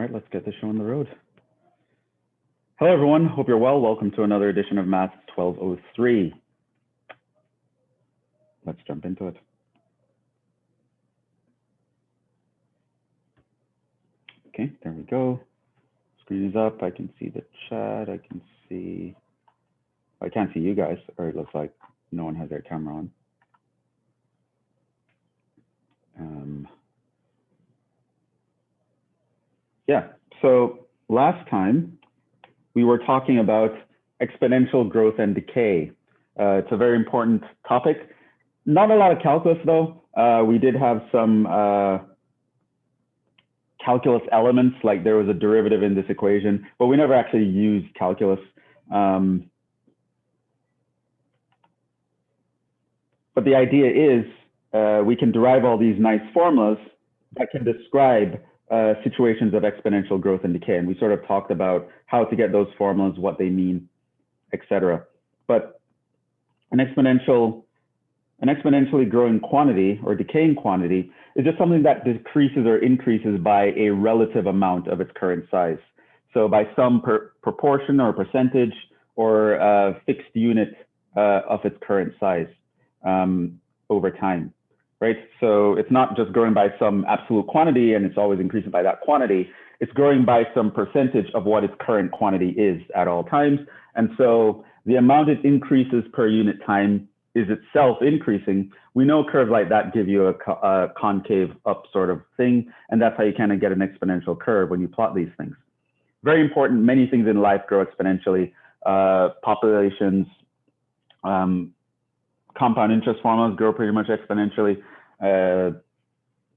All right, let's get this show on the road. Hello, everyone. Hope you're well. Welcome to another edition of Maths 1203. Let's jump into it. Okay, there we go. Screen is up. I can see the chat. I can't see you guys, or it looks like no one has their camera on. Yeah, so last time we were talking about exponential growth and decay. It's a very important topic. Not a lot of calculus though. We did have some calculus elements, like there was a derivative in this equation, but we never actually used calculus. But the idea is we can derive all these nice formulas that can describe situations of exponential growth and decay. And we sort of talked about how to get those formulas, what they mean, etc. But an exponentially growing quantity or decaying quantity is just something that decreases or increases by a relative amount of its current size. So by some proportion or percentage or a fixed unit of its current size over time. Right? So it's not just growing by some absolute quantity and it's always increasing by that quantity. It's growing by some percentage of what its current quantity is at all times. And so the amount it increases per unit time is itself increasing. We know curves like that give you a concave up sort of thing. And that's how you kind of get an exponential curve when you plot these things. Very important. Many things in life grow exponentially. Populations, compound interest formulas grow pretty much exponentially.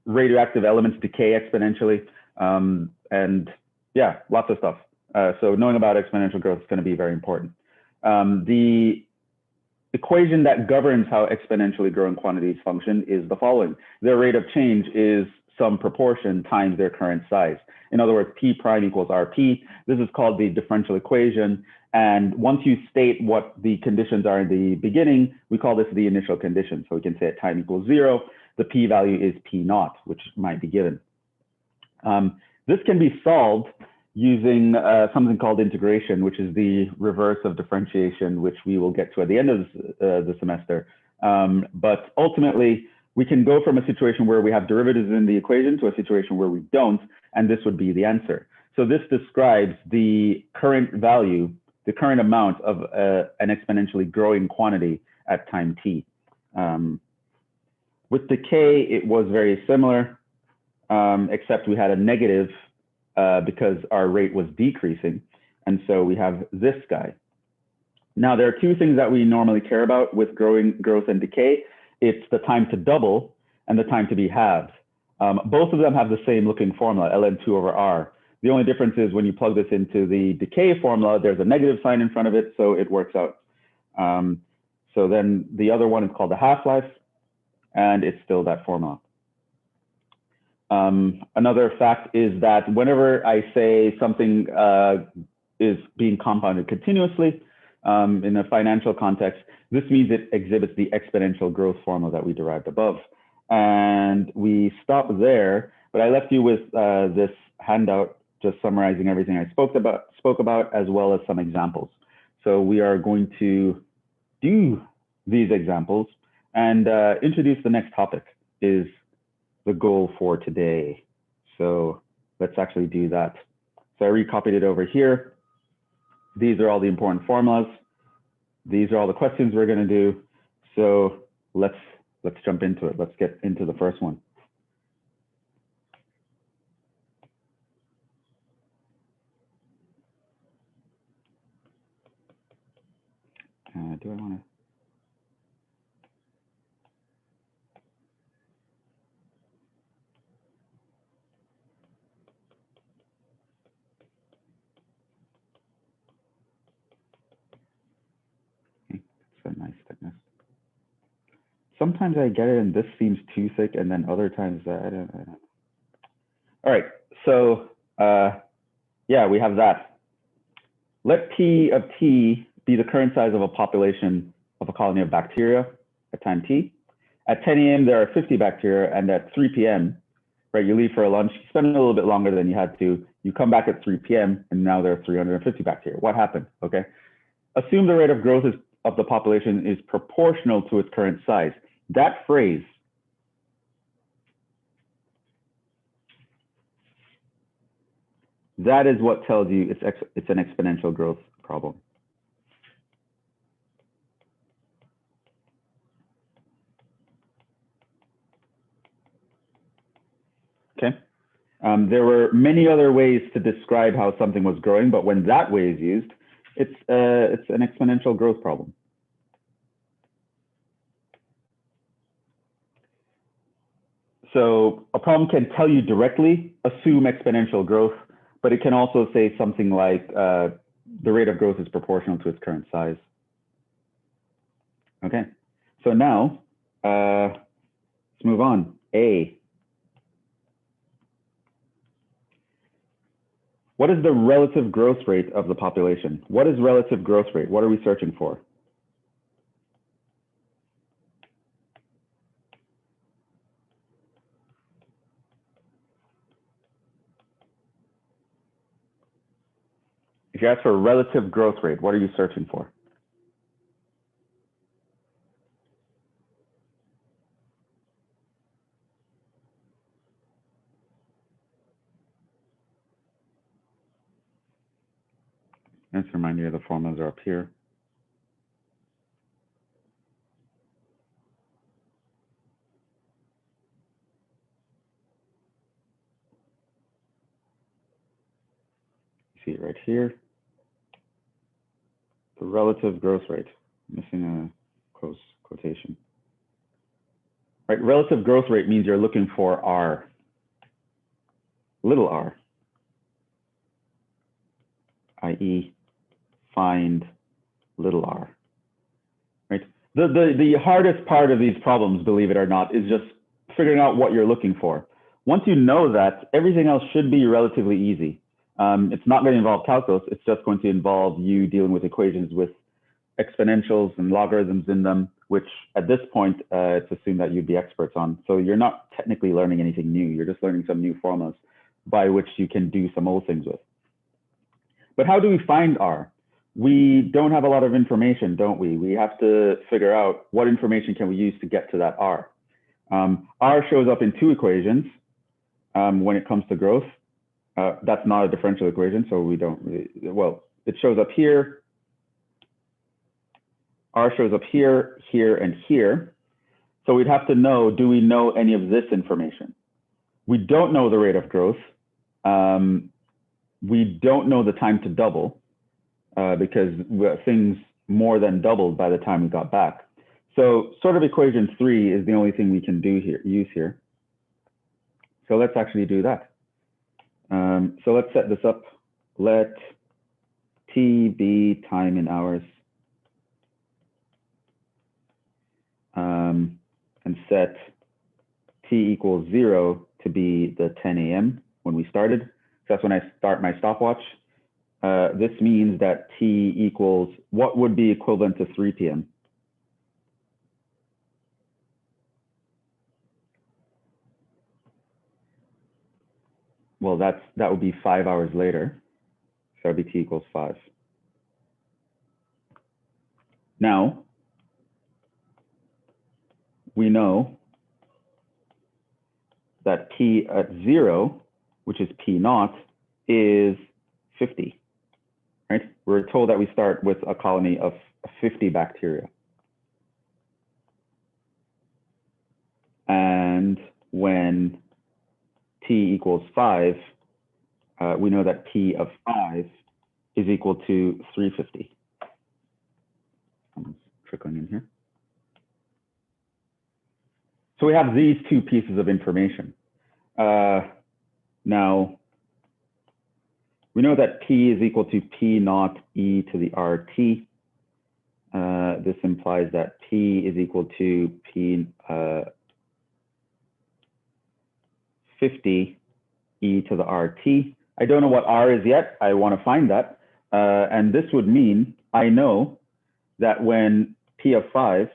Radioactive elements decay exponentially. And yeah, lots of stuff. So knowing about exponential growth is going to be very important. The equation that governs how exponentially growing quantities function is the following. Their rate of change is some proportion times their current size. In other words, P prime equals RP. This is called the differential equation. And once you state what the conditions are in the beginning, we call this the initial condition. So we can say at time equals 0, the P value is P naught, which might be given. This can be solved using something called integration, which is the reverse of differentiation, which we will get to at the end of the semester. But ultimately, we can go from a situation where we have derivatives in the equation to a situation where we don't, and this would be the answer. So this describes the current value, the current amount of an exponentially growing quantity at time t. With decay, it was very similar, except we had a negative because our rate was decreasing. And so we have this guy. Now, there are two things that we normally care about with growth and decay. It's the time to double and the time to be halved. Both of them have the same looking formula, ln2 over r. The only difference is when you plug this into the decay formula, there's a negative sign in front of it, so it works out. So then the other one is called the half-life, and it's still that formula. Another fact is that whenever I say something is being compounded continuously in a financial context, this means it exhibits the exponential growth formula that we derived above. And we stop there, but I left you with this handout just summarizing everything I spoke about, as well as some examples. So we are going to do these examples and introduce the next topic is the goal for today. So let's actually do that. So I recopied it over here. These are all the important formulas. These are all the questions we're going to do. So let's jump into it. Let's get into the first one. Do I want to? It's a nice thickness. Sometimes I get it and this seems too thick, and then other times I don't. All right, so yeah, we have that. Let P of T be the current size of a population of a colony of bacteria at time T. At 10 a.m., there are 50 bacteria, and at 3 p.m., right, you leave for a lunch, you spend a little bit longer than you had to, You come back at 3 p.m. and now there are 350 bacteria. What happened? Okay. Assume the rate of growth of the population is proportional to its current size. That phrase, that is what tells you it's an exponential growth problem. Okay. There were many other ways to describe how something was growing, but when that way is used, it's an exponential growth problem. So a problem can tell you directly, assume exponential growth, but it can also say something like the rate of growth is proportional to its current size. Okay, so now let's move on. A. What is the relative growth rate of the population? What is relative growth rate? What are we searching for? If you ask for relative growth rate, what are you searching for? Let's remind you the formulas are up here. You see it right here. The relative growth rate. Missing a close quotation. Right, relative growth rate means you're looking for R, little r, i.e. find little r, right? The hardest part of these problems, believe it or not, is just figuring out what you're looking for. Once you know that, everything else should be relatively easy. It's not going to involve calculus. It's just going to involve you dealing with equations with exponentials and logarithms in them, which at this point, it's assumed that you'd be experts on. So you're not technically learning anything new. You're just learning some new formulas by which you can do some old things with. But how do we find R? We don't have a lot of information, don't we? We have to figure out what information can we use to get to that R. R shows up in two equations when it comes to growth. That's not a differential equation, so we don't really, well, it shows up here. R shows up here, here, and here. So we'd have to know, do we know any of this information? We don't know the rate of growth. We don't know the time to double because things more than doubled by the time we got back. So sort of equation 3 is the only thing we can do here, use here. So let's actually do that. So let's set this up. Let T be time in hours. And set T equals 0 to be the 10 a.m. when we started. So that's when I start my stopwatch. This means that T equals, what would be equivalent to 3 p.m.? Well, that would be 5 hours later. So that would be T equals 5. Now, we know that P at 0, which is P naught, is 50, right? We're told that we start with a colony of 50 bacteria. And when T equals 5, we know that P of 5 is equal to 350. I'm trickling in here. So we have these two pieces of information. Now, we know that P is equal to P naught e to the RT. This implies that P is equal to P 50 e to the RT. I don't know what R is yet. I want to find that. And this would mean I know that when P of 5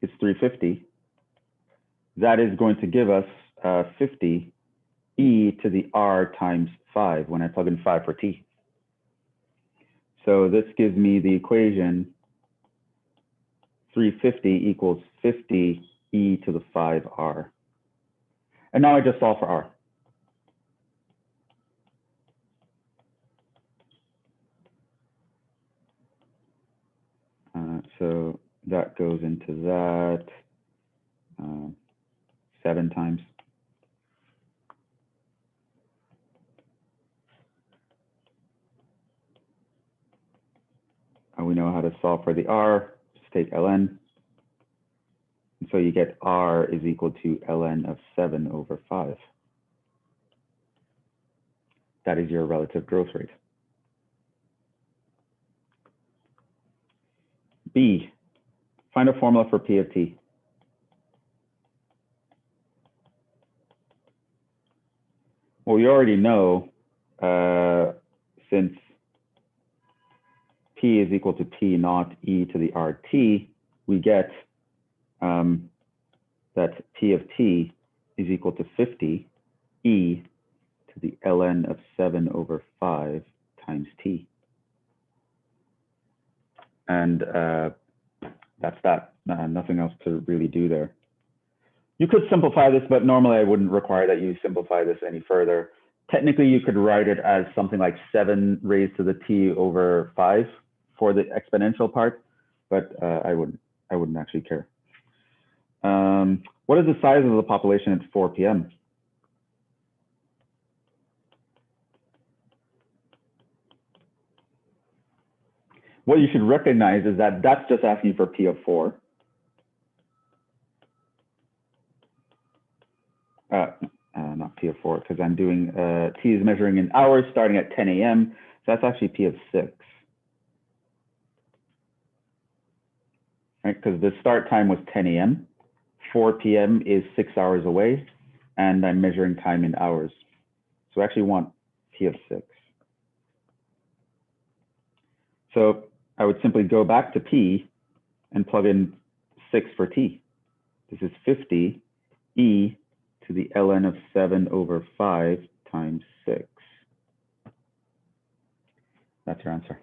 is 350, that is going to give us 50 e to the r times 5 when I plug in 5 for t. So this gives me the equation 350 equals 50 e to the 5r. And now I just solve for r. So that goes into that 7 times. We know how to solve for the r. Just take ln. And so you get r is equal to ln of 7 over 5. That is your relative growth rate. B, find a formula for P of t. Well, we already know since P is equal to P naught e to the RT, we get that P of t is equal to 50 e to the ln of 7 over 5 times t. And that's that. Nothing else to really do there. You could simplify this, but normally I wouldn't require that you simplify this any further. Technically, you could write it as something like 7 raised to the t over 5 for the exponential part, but I wouldn't actually care. What is the size of the population at 4 p.m.? What you should recognize is that that's just asking for P of 4. Not P of 4, because I'm doing, T is measuring in hours starting at 10 a.m. So that's actually P of 6. Right, because the start time was 10 a.m. 4 p.m. is 6 hours away, and I'm measuring time in hours. So I actually want P of 6. So I would simply go back to P and plug in 6 for T. This is 50 e to the ln of 7 over 5 times 6. That's your answer.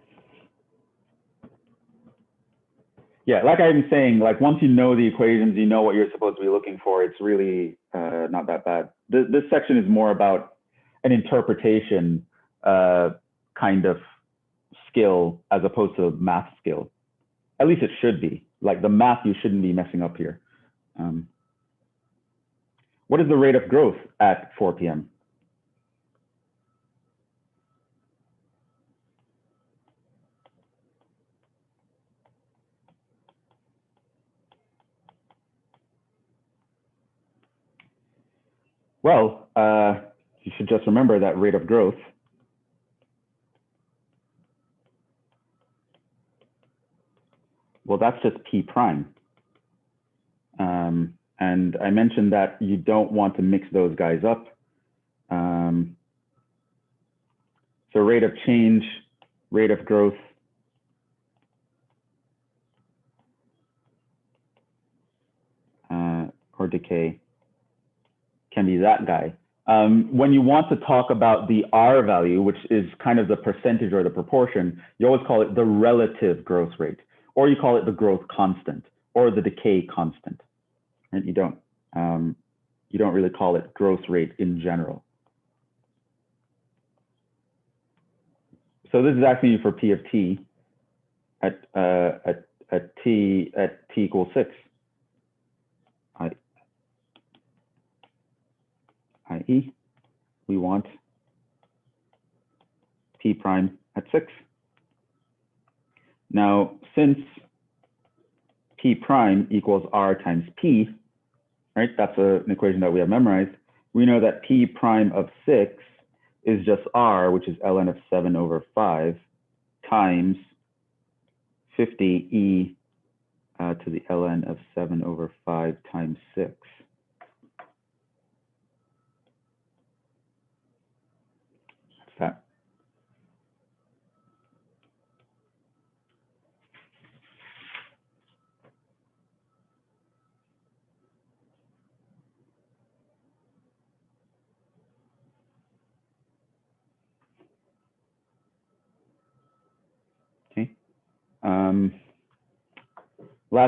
Yeah, like I'm saying, like once you know the equations, you know what you're supposed to be looking for. It's really not that bad. This section is more about an interpretation kind of skill as opposed to math skill. At least it should be. Like the math, you shouldn't be messing up here. What is the rate of growth at 4 p.m.? Well, you should just remember that rate of growth well, that's just P prime. And I mentioned that you don't want to mix those guys up. So rate of change, rate of growth, or decay can be that guy. When you want to talk about the R value, which is kind of the percentage or the proportion, you always call it the relative growth rate, or you call it the growth constant or the decay constant. And you don't really call it growth rate in general. So this is asking you for P of t at t equals 6. i.e., we want P prime at 6. Now, since P prime equals R times P, right? That's an equation that we have memorized. We know that P prime of 6 is just R, which is ln of 7 over 5, times 50 e to the ln of 7 over 5 times 6. That's that. Last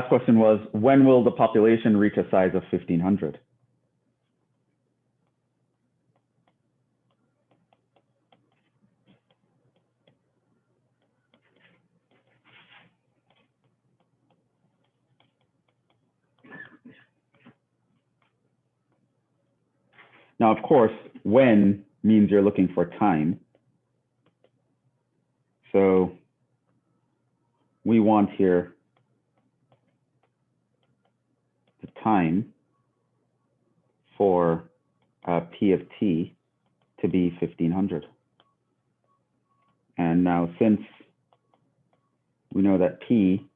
question was, when will the population reach a size of 1,500? Now, of course, when means you're looking for time. So we want here the time for P of t to be 1,500. And now, since we know that P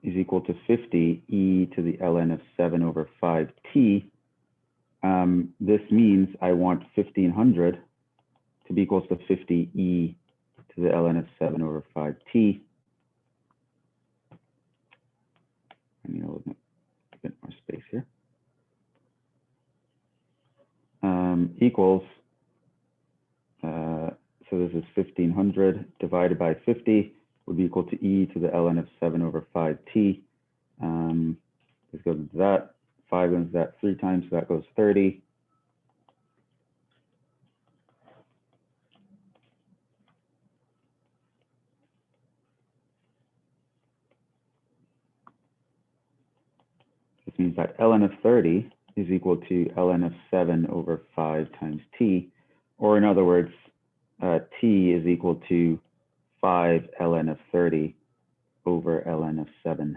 is equal to 50 e to the ln of 7 over 5t, this means I want 1,500 to be equal to 50 e to the ln of 7 over 5t. I need a bit more space here. Equals, so this is 1,500 divided by 50 would be equal to e to the ln of 7 over 5t. This goes into that. 5 goes into that 3 times, so that goes 30. This means that ln of 30 is equal to ln of 7 over 5 times t, or in other words, t is equal to 5 ln of 30 over ln of 7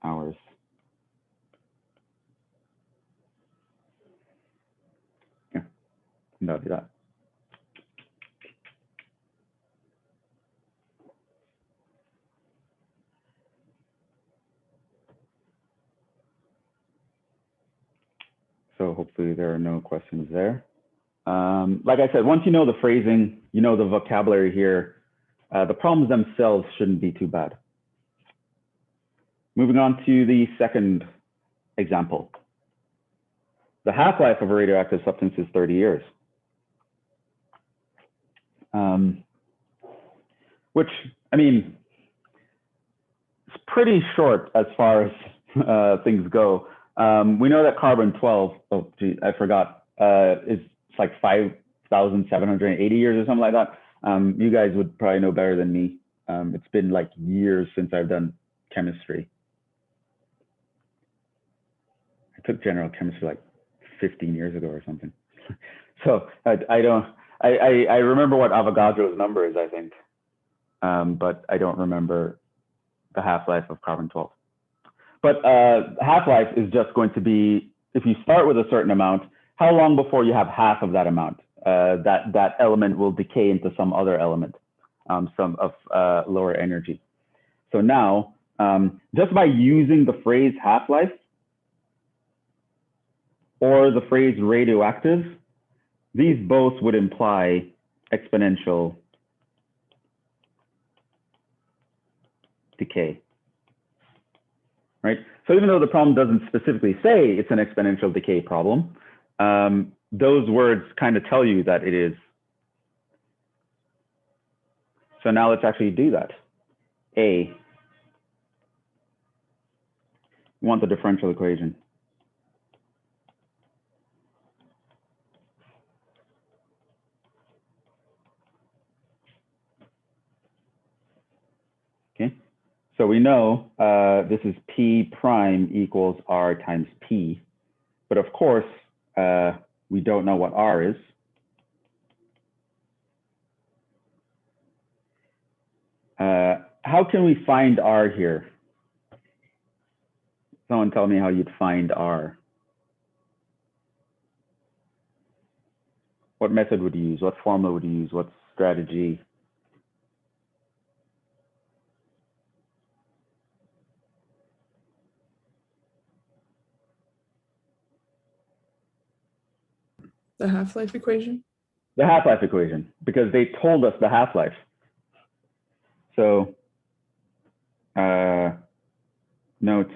hours. Yeah, and that'll be that. So hopefully there are no questions there. Like I said, once you know the phrasing, you know the vocabulary here, the problems themselves shouldn't be too bad. Moving on to the second example. The half-life of a radioactive substance is 30 years. Which, I mean, it's pretty short as far as things go. We know that carbon-12, oh geez, I forgot, is like 5,780 years or something like that. You guys would probably know better than me. It's been like years since I've done chemistry. I took general chemistry like 15 years ago or something. So I remember what Avogadro's number is, I think, but I don't remember the half-life of carbon-12. But half-life is just going to be, if you start with a certain amount, how long before you have half of that amount? That element will decay into some other element, some of lower energy. So now, just by using the phrase half-life or the phrase radioactive, these both would imply exponential decay, right? So even though the problem doesn't specifically say it's an exponential decay problem, those words kind of tell you that it is. So now let's actually do that. A, we want the differential equation. Okay, so we know this is P prime equals R times P, but of course, we don't know what R is. How can we find R here? Someone tell me how you'd find R. What method would you use? What formula would you use? What strategy? The half-life equation? The half-life equation, because they told us the half-life. So note,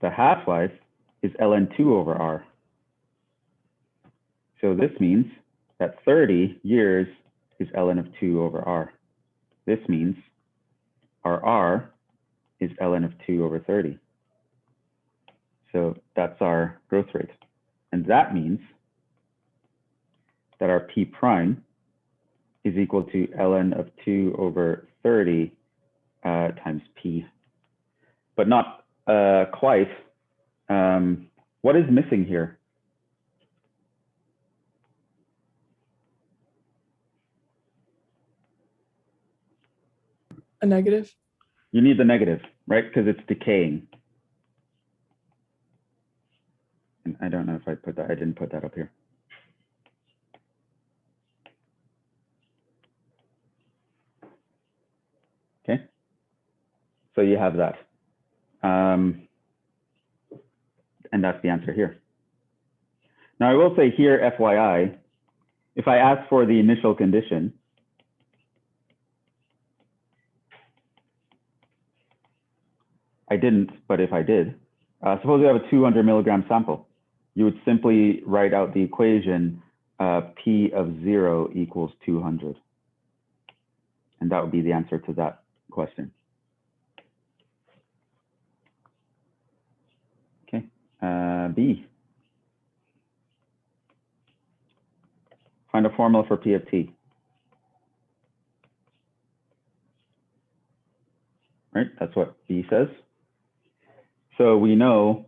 the half-life is ln2 over R. So this means that 30 years is ln of 2 over r. This means our r is ln of 2 over 30. So that's our growth rate. And that means that our p prime is equal to ln of 2 over 30 times p. But not quite. What is missing here? A negative. You need the negative, right? Because it's decaying. And I don't know if I put that, I didn't put that up here. Okay, so you have that. And that's the answer here. Now I will say here, FYI, if I ask for the initial condition, I didn't, but if I did, suppose you have a 200 milligram sample, you would simply write out the equation P of 0 equals 200. And that would be the answer to that question. Okay, B. Find a formula for P of T. Right, that's what B says. So we know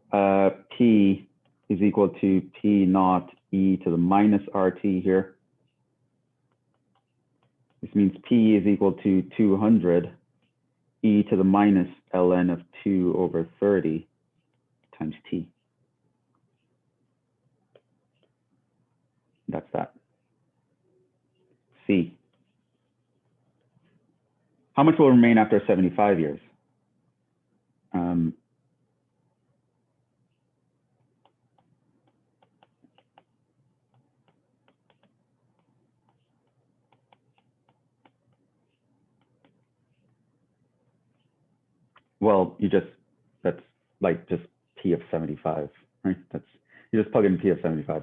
P is equal to P naught e to the minus RT here. This means P is equal to 200 e to the minus ln of 2 over 30 times T. That's that. C. How much will remain after 75 years? Well, that's like just P of 75, right? You just plug in P of 75.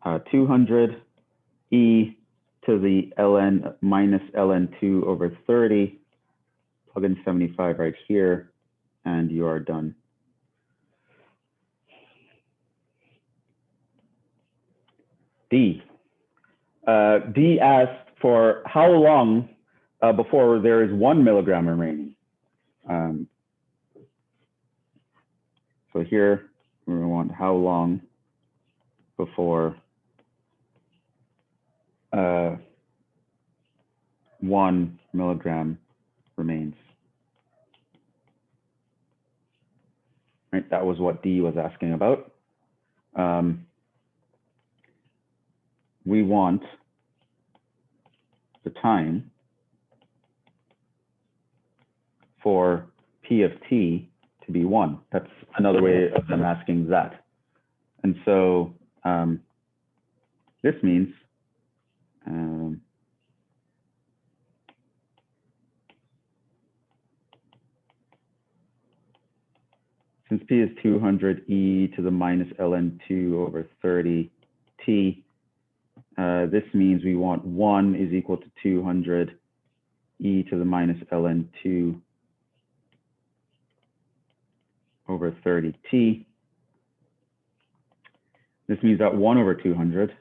Uh, 200 e to the ln minus ln 2 over 30, plug in 75 right here, and you are done. D. D asked for how long before there is 1 milligram remaining. So here we want how long before 1 milligram remains. Right, that was what D was asking about. We want the time for P of T to be 1. That's another way of them asking that. And so this means since P is 200 e to the minus ln 2 over 30 T, this means we want 1 is equal to 200 e to the minus ln 2 over 30 T. This means that 1 over 200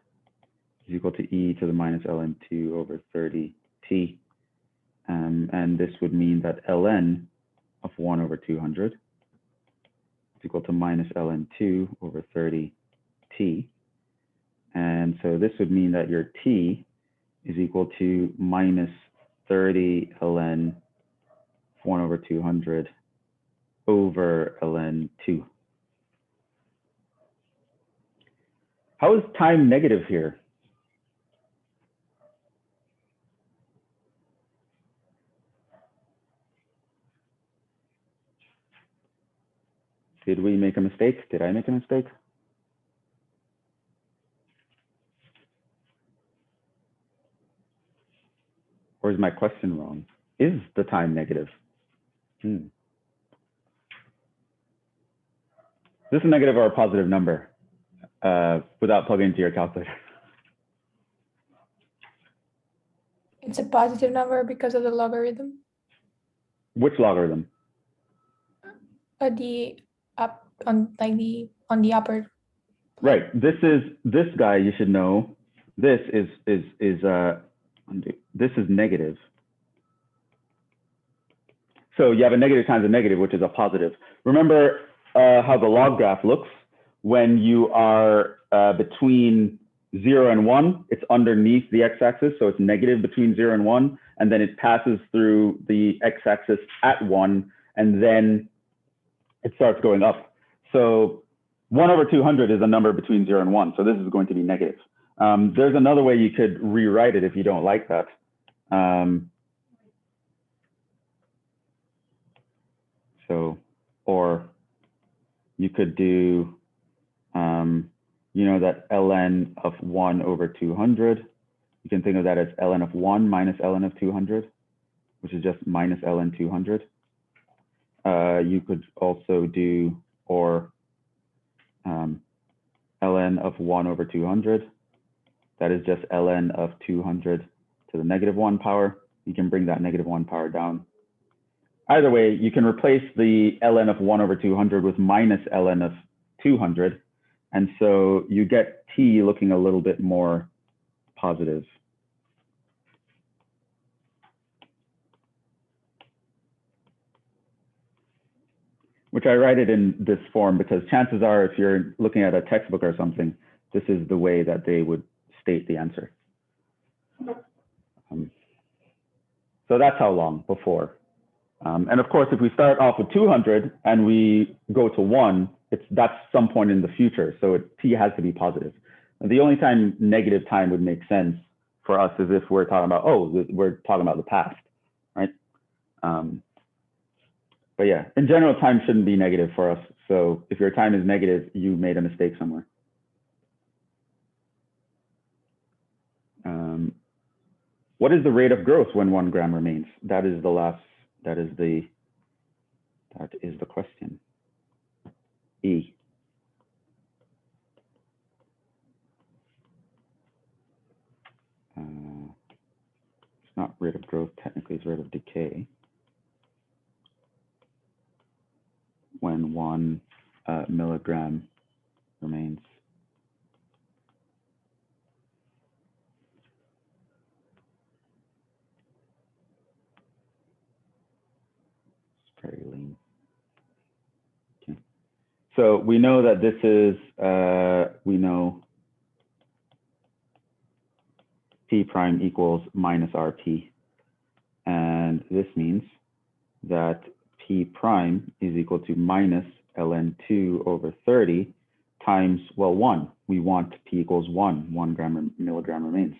is equal to e to the minus ln 2 over 30 T. And this would mean that ln of 1 over 200 is equal to minus ln 2 over 30 T. And so this would mean that your T is equal to minus 30 ln 1 over 200 over ln 2. How is time negative here? Did we make a mistake? Did I make a mistake? Or is my question wrong? is the time negative? Is this a negative or a positive number without plugging into your calculator? It's a positive number because of the logarithm. Which logarithm? The up on like the upper. Right. This guy you should know. This is negative. So you have a negative times a negative, which is a positive. Remember how the log graph looks when you are between 0 and 1. It's underneath the x-axis, so it's negative between 0 and 1, and then it passes through the x-axis at 1, and then it starts going up. So 1 over 200 is a number between 0 and 1, so this is going to be negative. There's another way you could rewrite it if you don't like that. Or you could do, you know, that ln of 1 over 200. You can think of that as ln of 1 minus ln of 200, which is just minus ln 200. You could also do, or ln of 1 over 200. That is just ln of 200 to the negative 1 power. You can bring that negative 1 power down. Either way, you can replace the ln of 1 over 200 with minus ln of 200. And so you get t looking a little bit more positive. Which I write it in this form because chances are if you're looking at a textbook or something, this is the way that they would state the answer. So that's how long before. And of course, if we start off with 200 and we go to 1, that's some point in the future. So t has to be positive. And the only time negative time would make sense for us is if we're talking about, we're talking about the past, right? But yeah, in general, time shouldn't be negative for us. So if your time is negative, you made a mistake somewhere. What is the rate of growth when 1 gram remains? That is the question. E. It's not rate of growth, technically it's rate of decay. When 1 milligram remains. It's very lean. Okay. So we know that this is, we know P prime equals minus RT. And this means that P prime is equal to minus ln2 over 30 times, well, 1. We want P equals 1 milligram remains.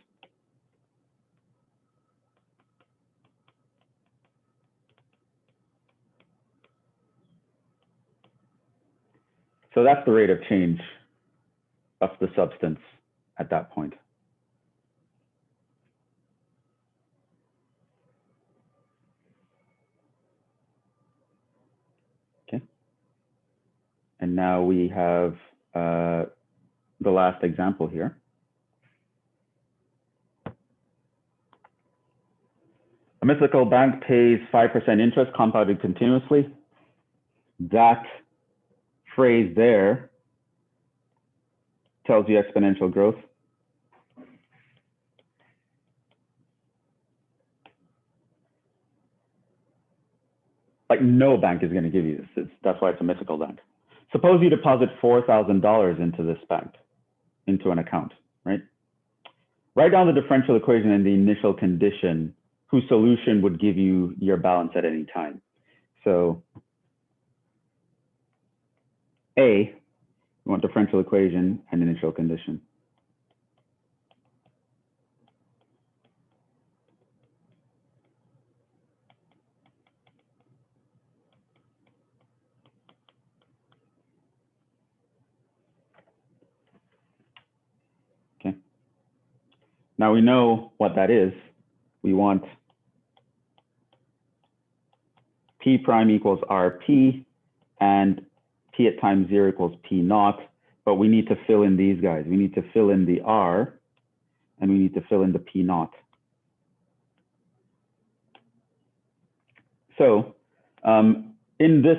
So that's the rate of change of the substance at that point. Okay. And now we have the last example here. A mythical bank pays 5% interest compounded continuously. That phrase there tells you exponential growth. Like no bank is going to give you this. That's why it's a mythical bank. Suppose you deposit $4,000 into this bank, into an account, right? Write down the differential equation and the initial condition whose solution would give you your balance at any time. So A, we want differential equation and initial condition. Okay. Now we know what that is. We want P prime equals RP, and P at time 0 equals P naught, but we need to fill in these guys. We need to fill in the R, and we need to fill in the P naught. So in this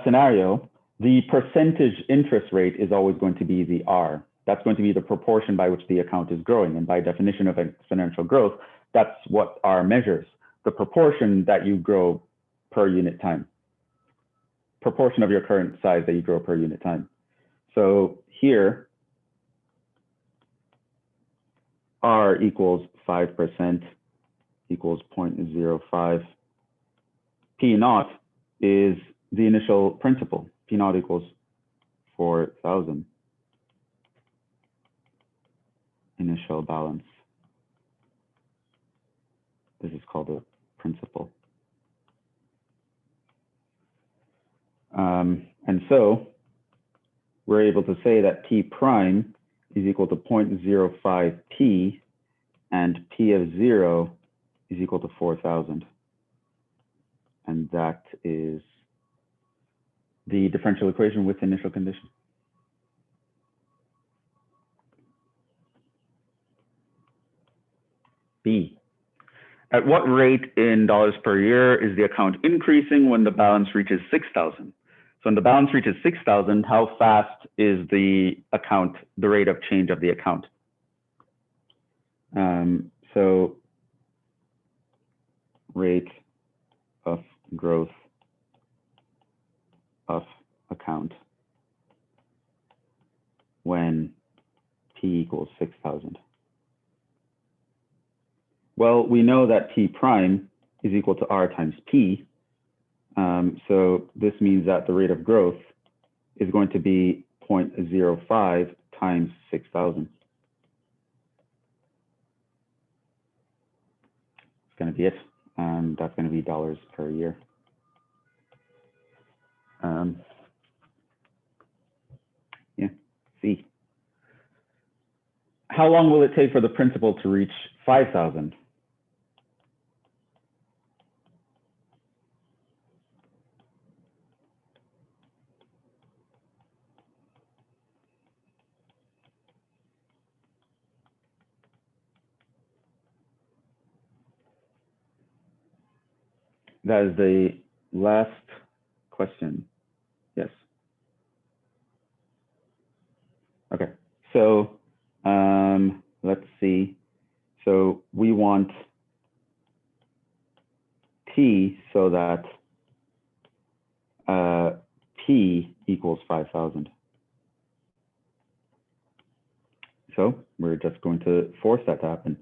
scenario, the percentage interest rate is always going to be the R. That's going to be the proportion by which the account is growing. And by definition of exponential growth, that's what R measures, the proportion that you grow per unit time, proportion of your current size that you grow per unit time. So here, R equals 5% equals 0.05. P naught is the initial principal. P naught equals 4,000. Initial balance. This is called a principal. And so we're able to say that P prime is equal to 0.05 P, and P of 0 is equal to 4,000. And that is the differential equation with initial condition. B. At what rate in dollars per year is the account increasing when the balance reaches 6,000? So when the balance reaches 6,000, how fast is the account, the rate of change of the account? So rate of growth of account when P equals 6,000. Well, we know that P prime is equal to R times P. So this means that the rate of growth is going to be 0.05 times 6,000. It's going to be it. That's going to be dollars per year. Yeah, C. How long will it take for the principal to reach 5,000? That is the last question. Yes. Okay. So let's see. So we want T so that P equals 5,000. So we're just going to force that to happen.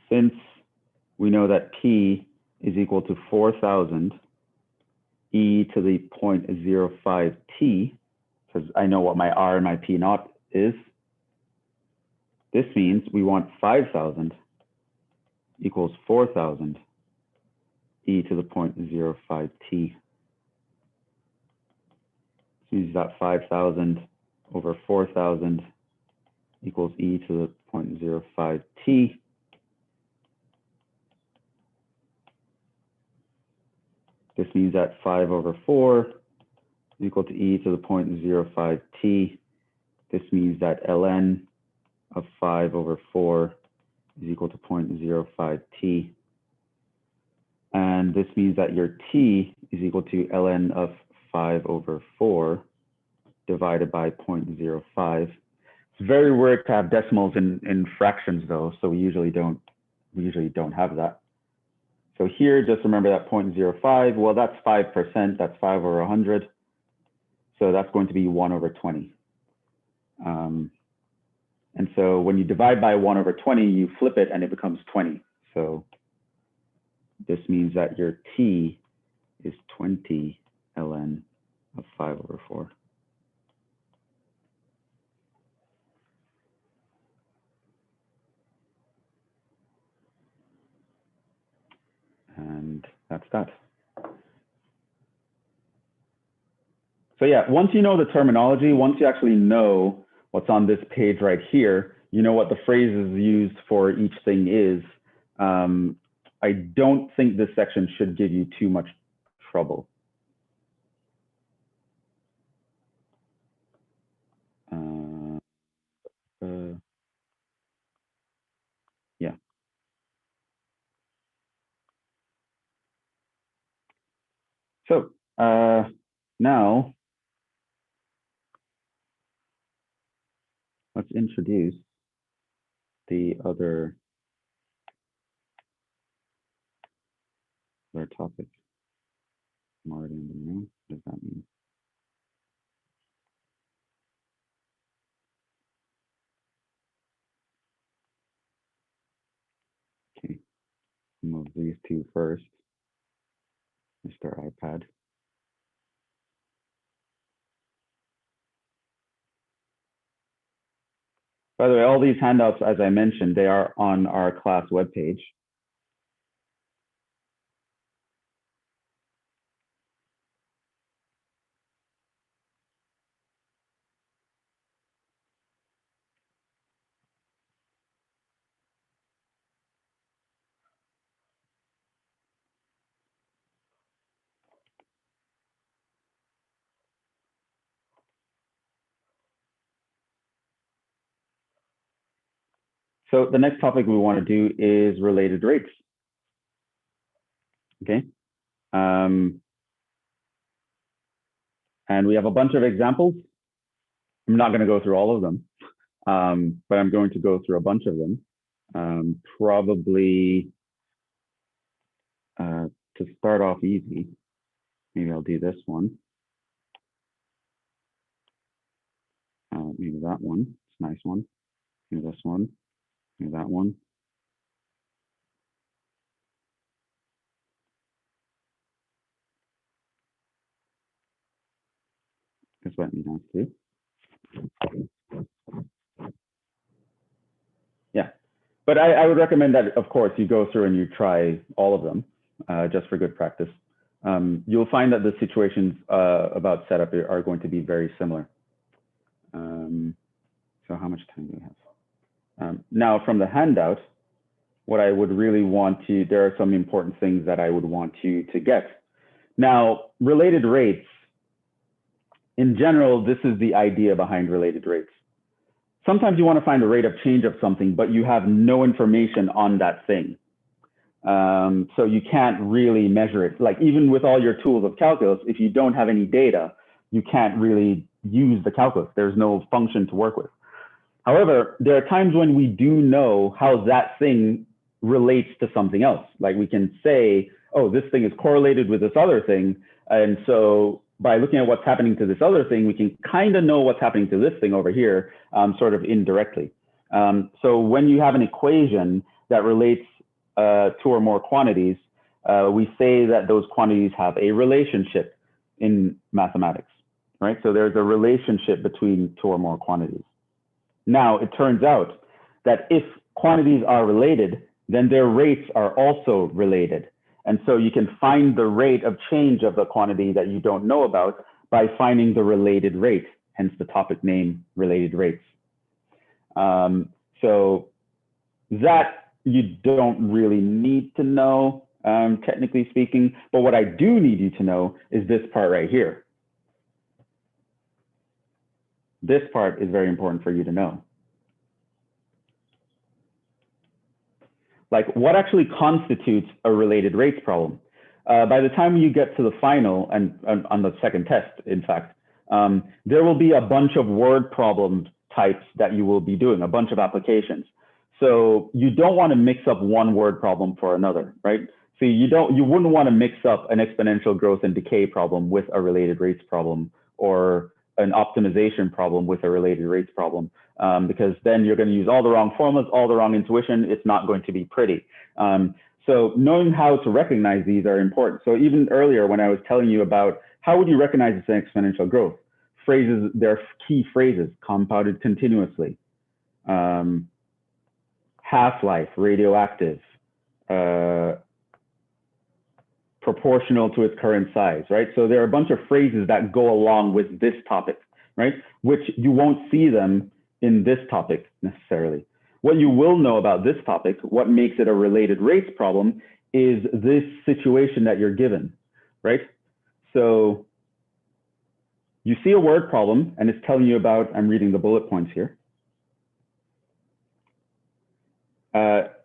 Since we know that P is equal to 4,000 e to the 0.05 t, because I know what my R and my P naught is, this means we want 5,000 equals 4,000 e to the 0.05 t. This means that 5,000 over 4,000 equals e to the 0.05 t. This means that 5 over 4 is equal to e to the 0.05 t. This means that ln of 5 over 4 is equal to 0.05 t. And this means that your t is equal to ln of 5 over 4 divided by 0.05. It's very rare to have decimals in fractions though, so we usually don't have that. So here, just remember that 0.05, well, that's 5%, that's 5 over 100. So that's going to be 1 over 20. And so when you divide by 1 over 20, you flip it and it becomes 20. So this means that your t is 20 ln of 5 over 4. And that's that. So yeah, once you know the terminology, once you actually know what's on this page right here, you know what the phrases used for each thing is, I don't think this section should give you too much trouble. Yeah. So now let's introduce the other topic. I'm already in the room. What does that mean? Okay, move these two first. Mr. iPad. By the way, all these handouts, as I mentioned, they are on our class webpage. So the next topic we want to do is related rates. Okay. And we have a bunch of examples. I'm not going to go through all of them, but I'm going to go through a bunch of them. Probably to start off easy, maybe I'll do this one. Maybe that one. It's a nice one. Maybe this one. Maybe that one. This might be nice too. Yeah, but I would recommend that, of course, you go through and you try all of them just for good practice. You'll find that the situations about setup are going to be very similar. So how much time do we have? Now, from the handout, what I would really want to, there are some important things that I would want you to get. Now, related rates, in general, this is the idea behind related rates. Sometimes you want to find a rate of change of something, but you have no information on that thing. So you can't really measure it. Like even with all your tools of calculus, if you don't have any data, you can't really use the calculus. There's no function to work with. However, there are times when we do know how that thing relates to something else. Like we can say, oh, this thing is correlated with this other thing. And so by looking at what's happening to this other thing, we can kind of know what's happening to this thing over here, sort of indirectly. So when you have an equation that relates two or more quantities, we say that those quantities have a relationship in mathematics, right? So there's a relationship between two or more quantities. Now, it turns out that if quantities are related, then their rates are also related. And so you can find the rate of change of the quantity that you don't know about by finding the related rate, hence the topic name, related rates. So that you don't really need to know, technically speaking, but what I do need you to know is this part right here. This part is very important for you to know. Like what actually constitutes a related rates problem? By the time you get to the final and on the second test, in fact, there will be a bunch of word problem types that you will be doing, a bunch of applications. So you don't want to mix up one word problem for another, right? So you wouldn't want to mix up an exponential growth and decay problem with a related rates problem, or an optimization problem with a related rates problem, because then you're going to use all the wrong formulas, all the wrong intuition. It's not going to be pretty. So knowing how to recognize these are important. So even earlier when I was telling you about how would you recognize it's an exponential growth, phrases, there are key phrases: compounded continuously, half-life, radioactive, proportional to its current size, right? So there are a bunch of phrases that go along with this topic, right? Which you won't see them in this topic necessarily. What you will know about this topic, what makes it a related rates problem, is this situation that you're given, right? So you see a word problem and it's telling you about, I'm reading the bullet points here.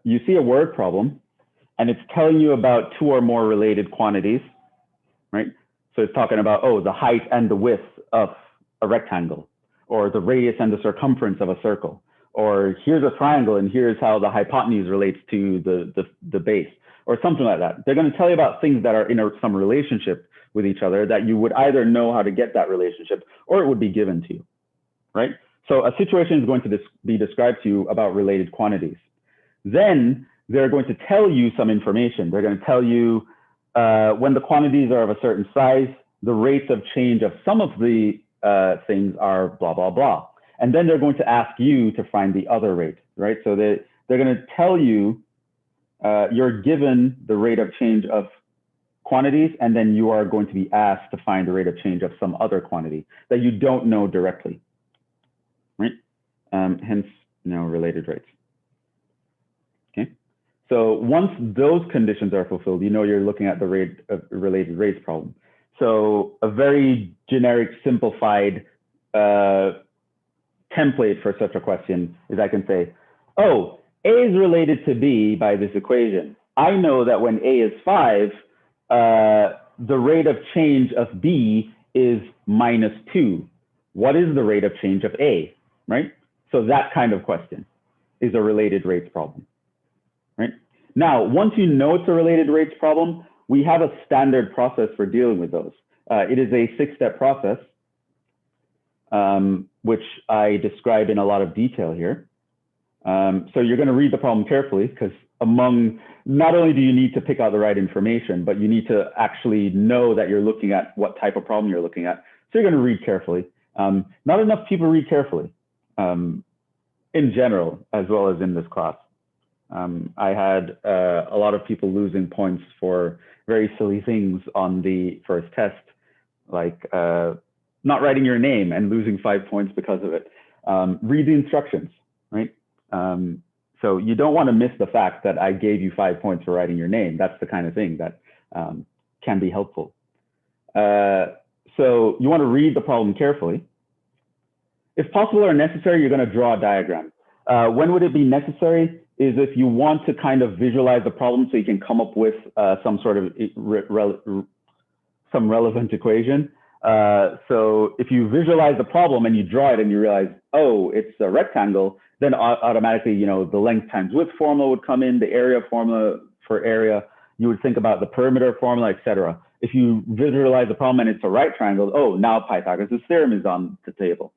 You see a word problem and it's telling you about two or more related quantities, right? So it's talking about, oh, the height and the width of a rectangle, or the radius and the circumference of a circle, or here's a triangle and here's how the hypotenuse relates to the base, or something like that. They're going to tell you about things that are in some relationship with each other that you would either know how to get that relationship or it would be given to you, right? So a situation is going to be described to you about related quantities. Then they're going to tell you some information. They're going to tell you when the quantities are of a certain size, the rates of change of some of the things are blah, blah, blah. And then they're going to ask you to find the other rate, right? So they're going to tell you you're given the rate of change of quantities, and then you are going to be asked to find the rate of change of some other quantity that you don't know directly, right? Hence, related rates. Okay. So once those conditions are fulfilled, you're looking at the related rates problem. So a very generic, simplified template for such a question is I can say, oh, A is related to B by this equation. I know that when A is 5, the rate of change of B is -2. What is the rate of change of A, right? So that kind of question is a related rates problem. Right? Now, once you know it's a related rates problem, we have a standard process for dealing with those. It is a 6-step process, which I describe in a lot of detail here. So you're going to read the problem carefully, because not only do you need to pick out the right information, but you need to actually know that you're looking at what type of problem you're looking at. So you're going to read carefully. Not enough people read carefully in general, as well as in this class. I had a lot of people losing points for very silly things on the first test, like not writing your name and losing 5 points because of it. Read the instructions, right? So you don't want to miss the fact that I gave you 5 points for writing your name. That's the kind of thing that can be helpful. So you want to read the problem carefully. If possible or necessary, you're going to draw a diagram. When would it be necessary? Is if you want to kind of visualize the problem so you can come up with some sort of some relevant equation. So if you visualize the problem and you draw it and you realize, oh, it's a rectangle, then automatically, the length times width formula would come in, the area formula for area. You would think about the perimeter formula, etc. If you visualize the problem and it's a right triangle, oh, now Pythagoras' theorem is on the table.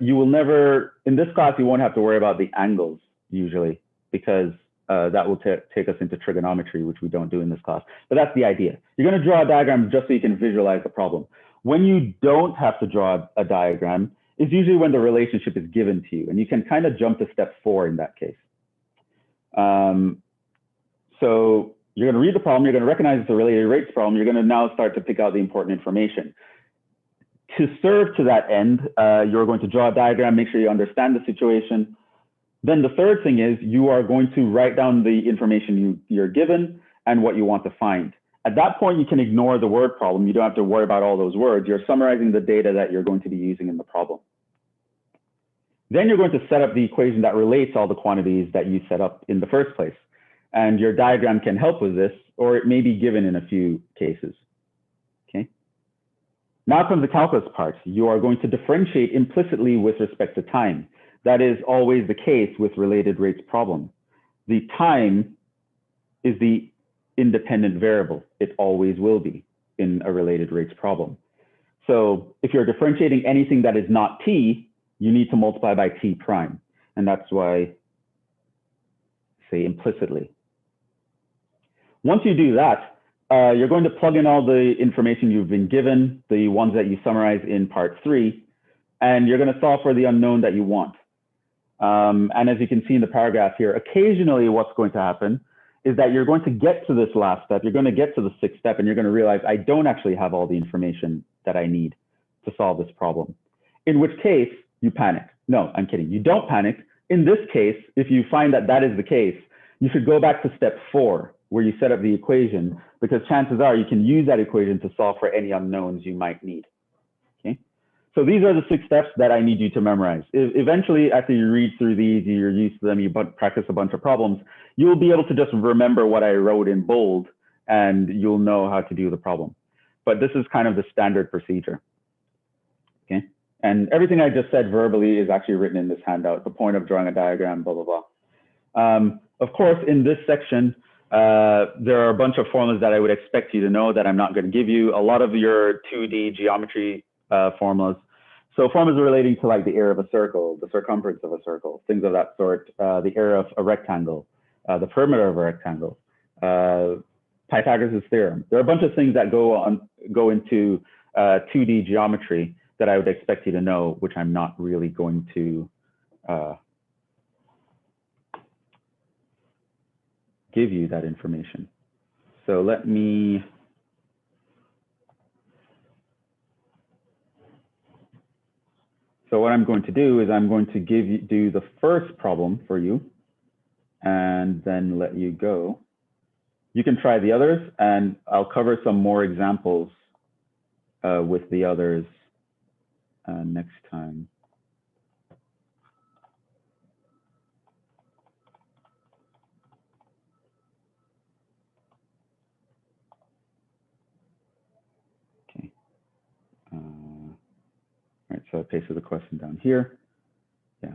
You will never, in this class, you won't have to worry about the angles usually, because that will take us into trigonometry, which we don't do in this class. But that's the idea. You're going to draw a diagram just so you can visualize the problem. When you don't have to draw a diagram, is usually when the relationship is given to you, and you can kind of jump to step 4 in that case. So you're going to read the problem, you're going to recognize it's a related rates problem, you're going to now start to pick out the important information. To serve to that end, you're going to draw a diagram, make sure you understand the situation. Then the third thing is you are going to write down the information you're given and what you want to find. At that point, you can ignore the word problem. You don't have to worry about all those words. You're summarizing the data that you're going to be using in the problem. Then you're going to set up the equation that relates all the quantities that you set up in the first place. And your diagram can help with this, or it may be given in a few cases. Okay. Now comes the calculus part. You are going to differentiate implicitly with respect to time. That is always the case with related rates problem. The time is the independent variable. It always will be in a related rates problem. So if you're differentiating anything that is not t, you need to multiply by t prime. And that's why I say implicitly. Once you do that, you're going to plug in all the information you've been given, the ones that you summarize in part 3, and you're going to solve for the unknown that you want. And as you can see in the paragraph here, occasionally what's going to happen is that you're going to get to this last step, you're going to get to the 6th step, and you're going to realize I don't actually have all the information that I need to solve this problem. In which case, you panic. No, I'm kidding. You don't panic. In this case, if you find that that is the case, you should go back to step 4, where you set up the equation, because chances are you can use that equation to solve for any unknowns you might need. Okay. So these are the 6 steps that I need you to memorize. Eventually, after you read through these, you're used to them, you practice a bunch of problems, you'll be able to just remember what I wrote in bold, and you'll know how to do the problem. But this is kind of the standard procedure. Okay. And everything I just said verbally is actually written in this handout, the point of drawing a diagram, blah, blah, blah. Of course, in this section, there are a bunch of formulas that I would expect you to know that I'm not going to give you. A lot of your 2D geometry formulas. So formulas relating to like the area of a circle, the circumference of a circle, things of that sort, the area of a rectangle, the perimeter of a rectangle, Pythagoras' theorem. There are a bunch of things that go into 2D geometry that I would expect you to know, which I'm not really going to give you that information. So let me So what I'm going to do is I'm going to do the first problem for you and then let you go. You can try the others, and I'll cover some more examples with the others next time. Okay. All right, so I pasted the question down here. Yeah.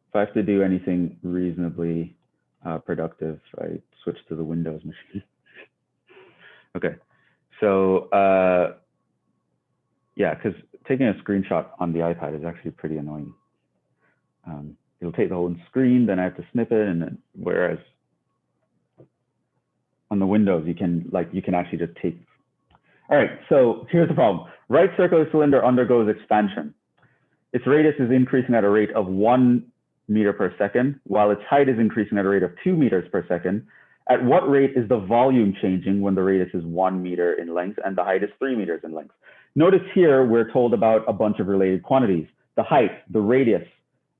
If I have to do anything reasonably productive, I switch to the Windows machine. Okay. So yeah, because taking a screenshot on the iPad is actually pretty annoying. It'll take the whole screen, then I have to snip it, and then whereas on the Windows you can actually just take. All right, so here's the problem. Right circular cylinder undergoes expansion. Its radius is increasing at a rate of 1 meter per second, while its height is increasing at a rate of 2 meters per second. At what rate is the volume changing when the radius is 1 meter in length and the height is 3 meters in length? Notice here we're told about a bunch of related quantities: the height, the radius,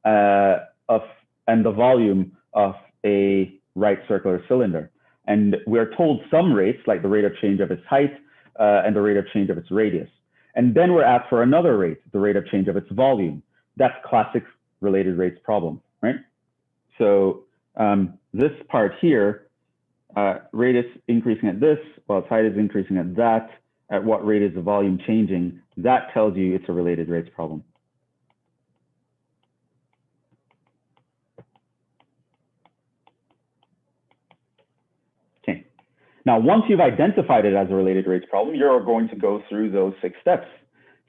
and the volume of a right circular cylinder. And we're told some rates, like the rate of change of its height and the rate of change of its radius. And then we're asked for another rate, the rate of change of its volume. That's classic related rates problem, right? So this part here, radius increasing at this, while its height is increasing at that. At what rate is the volume changing? That tells you it's a related rates problem. Okay. Now, once you've identified it as a related rates problem, you're going to go through those 6 steps.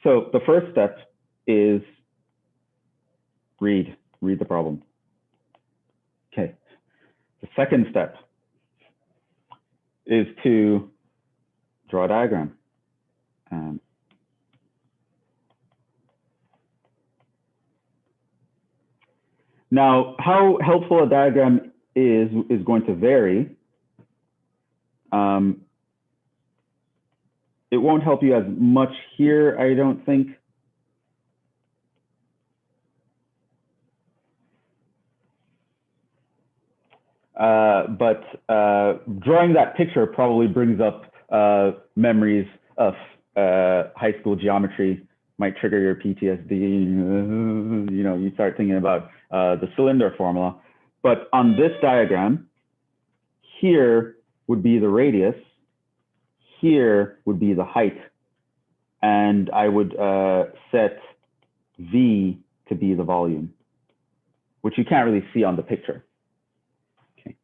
So the first step is read the problem. Okay. The second step is to draw a diagram. Now, how helpful a diagram is going to vary. It won't help you as much here, I don't think. But drawing that picture probably brings up memories of high school geometry, might trigger your PTSD. You know, you start thinking about the cylinder formula. But on this diagram, here would be the radius, here would be the height, and I would set V to be the volume, which you can't really see on the picture. Okay,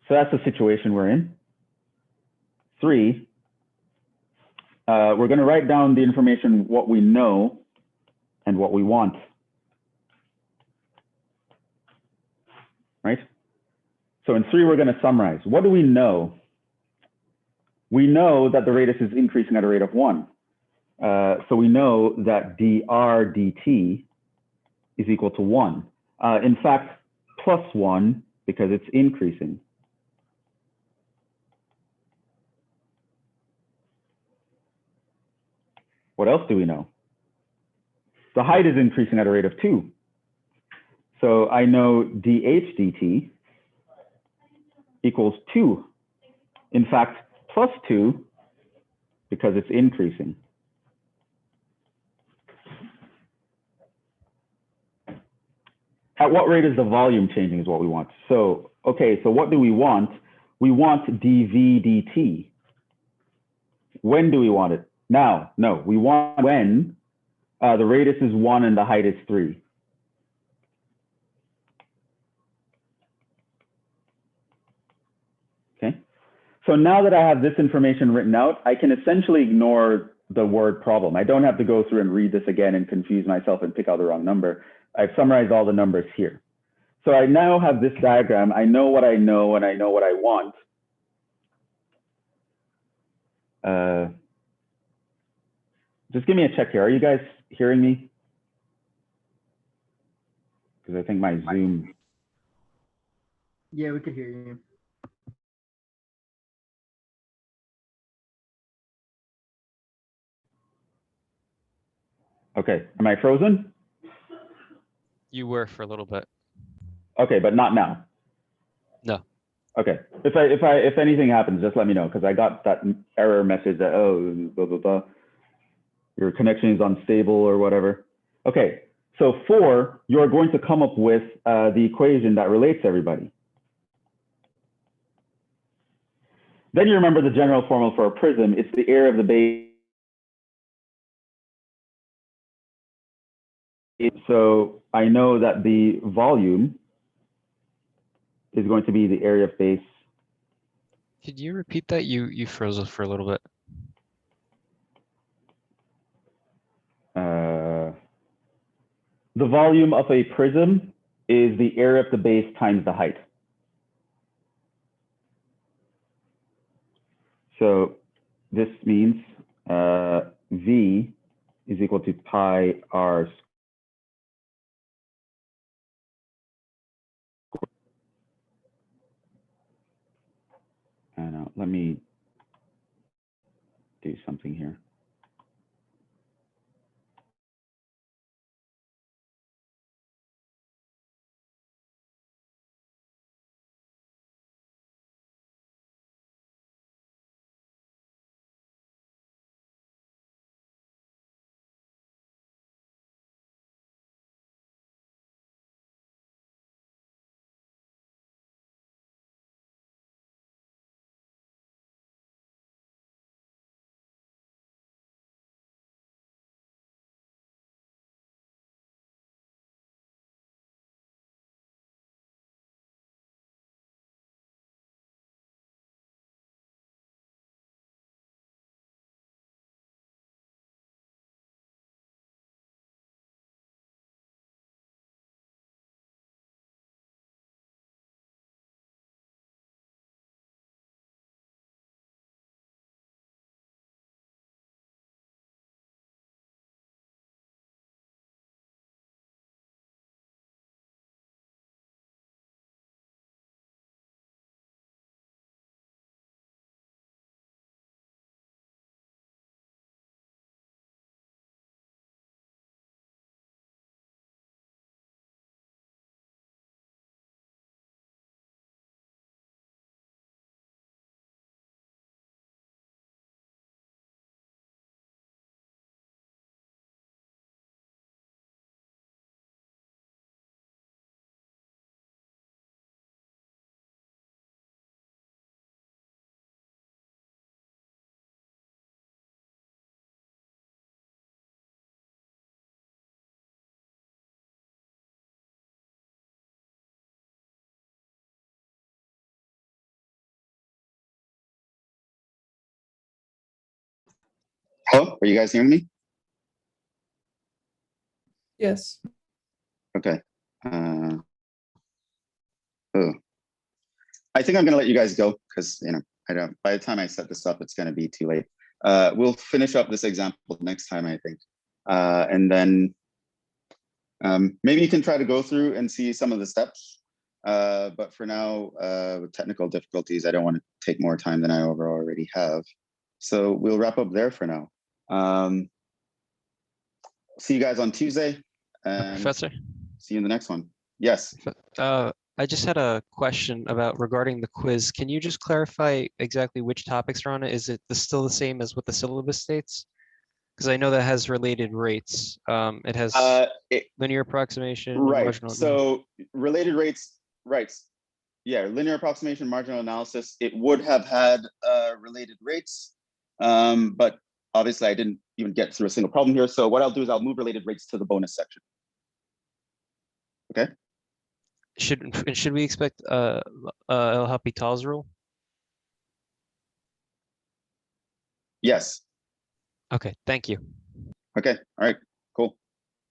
so that's the situation we're in. 3, we're going to write down the information, what we know and what we want. Right? So in 3, we're going to summarize. What do we know? We know that the radius is increasing at a rate of 1. So we know that dr dt is equal to 1. In fact, plus 1 because it's increasing. What else do we know? the height is increasing at a rate of 2. So I know dH dt equals 2. In fact, plus 2 because it's increasing. At what rate is the volume changing is what we want. So, okay, so what do we want? We want dV dt. When do we want it? Now, no, we want when the radius is 1 and the height is 3. Okay, so now that I have this information written out, I can essentially ignore the word problem. I don't have to go through and read this again and confuse myself and pick out the wrong number. I've summarized all the numbers here. So I now have this diagram. I know what I know and I know what I want. Just give me a check here. Are you guys hearing me? Because I think my Zoom. Yeah, we could hear you. Okay, am I frozen? You were for a little bit. Okay, but not now. No. Okay, if anything happens, just let me know because I got that error message that blah blah blah, your connection is unstable or whatever. Okay, so 4, you're going to come up with the equation that relates everybody. Then you remember the general formula for a prism. It's the area of the base. So I know that the volume is going to be the area of base. Could you repeat that? You froze us for a little bit. The volume of a prism is the area of the base times the height. So this means V is equal to pi r squared. And let me do something here. Hello, are you guys hearing me? Yes. Okay. Oh, I think I'm gonna let you guys go because I don't. By the time I set this up, it's gonna be too late. We'll finish up this example next time, I think, and then maybe you can try to go through and see some of the steps. But for now, with technical difficulties, I don't want to take more time than I already have. So we'll wrap up there for now. See you guys on Tuesday, and Professor, see you in the next one. Yes. I just had a question about regarding the quiz. Can you just clarify exactly which topics are on it? Is it still the same as what the syllabus states? Because I know that has related rates. It has linear approximation, and Right. marginal. So related rates, right. Yeah, linear approximation, marginal analysis, it would have had related rates, but obviously I didn't even get through a single problem here. So what I'll do is I'll move related rates to the bonus section. Okay. Should we expect El Hospital's rule? Yes. Okay, thank you. Okay. All right. Cool.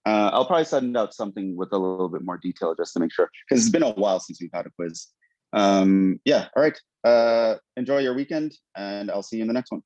I'll probably send out something with a little bit more detail just to make sure, because it's been a while since we've had a quiz. Yeah. All right. Enjoy your weekend, and I'll see you in the next one.